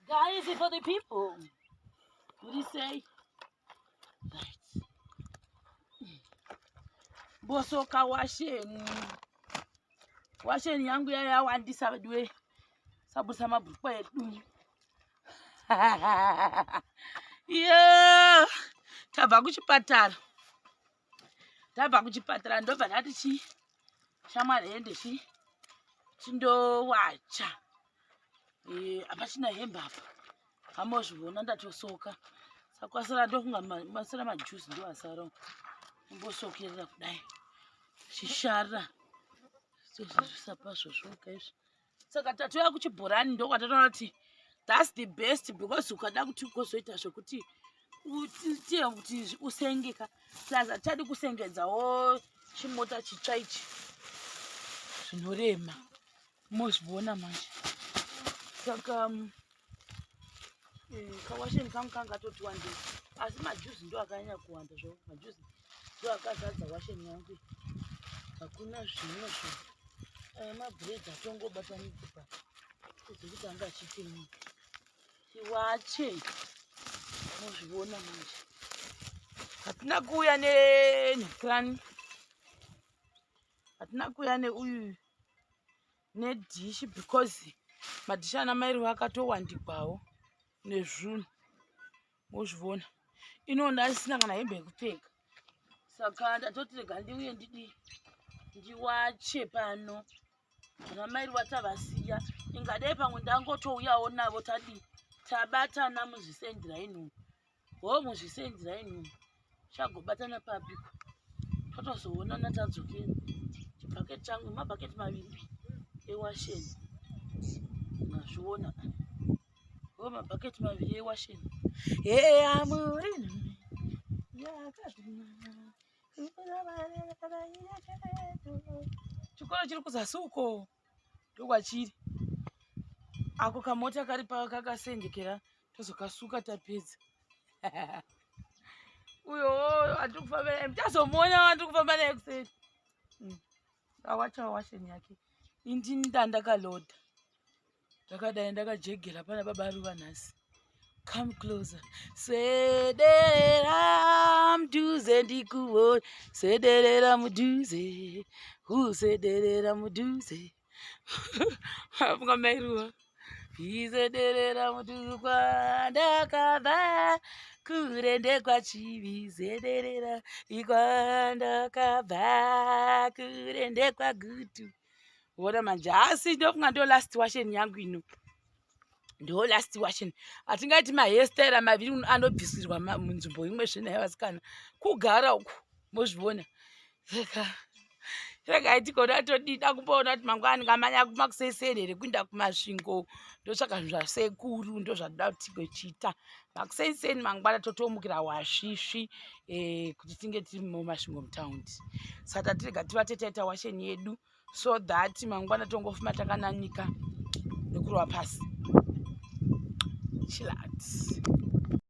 Guys, it's for the people. What do you say? Right. Bosoka Washen yangu ya wandisa badwe. Sabusa mabruko yetu. Yeah. Tabva kuchipatara ndobva ndati shamwari ende chindowacha apachina hembe apa amozviona ndatosoka sakwasara ndokunga masara majuice ndo asara mbosokerera kudai chishara zvisapazvozvoka izvi saka tatoya kuchibhorani ndokwatatoona kuti that's the best because ukada kuti ukozoita zvokuti utiye kuti usengeka plaza tadi kusengedzawo chimota chitsva ichi zvinorema mozviona manje saka kawasheni kangu kangatoti wandei asi majuzi ndo akanyanya kuwanda zvo majuzi ndo akazadza washeni yangu hakuna zvimwezvo mabhredzi atongobatanidzwa kuzokuti anga achitemi tiwache mozviona manje hatina kuuya nekrani hatina kuuya neuyu nedhishi because madhishi ana mairi akatowandikwawo nezvunhu mozviona inonda asisina kana hembe yekupfeka saka ndatoti rega ndiuye ndiwache pano ana mairi watavasiya ingadai pamwe ndangotouyawo navo tabatana muzvisendiraini umu muzvisendiraini umu chagobatana papiko totozoonana tadzokera chibhaketi changu mabhaketi maviri ewasheni mazviona mabhaketi maviri ewasheni amurini chikoro chiri kuzasi uko ndokwachiri ako kamota kari paka kakasendekera tozokasuka tapedza uyo atiri kufamba naye muchazomona watiri kufamba naye kuseri awacha washeni yake indini ndandakaloda ndakadai ndakajegera pana baba ari vanhasi come closer swederera mudhuze ndikuone swederera mudhuze swederera mudhuze afunga mairuwa izederera mudhuze kwandakabva kure ndekwachivi zederera ikwandakabva kure ndekwagutu ona manje asi ndofunga ndo last washeni yangu ino ndo last washeni hatingaiti mahestera maviri anobvisirwa munzvimbo imwe zvinaye vasikana kugara uku mozviona rega itikona todida kumboona kuti mangwana ngamanya kumakuseseni here kuinda kumasvingo ndotsvaka zvinhu zvasekuru ndo zvatoda kuti tigochiita makuseseni mangwana totomukira wasvisvi kuti tinge tiri mumasvingo mutaundi saka tirega tivate taita washeni yedu so that mangwana tongofuma takananika nekurwa pasi chilat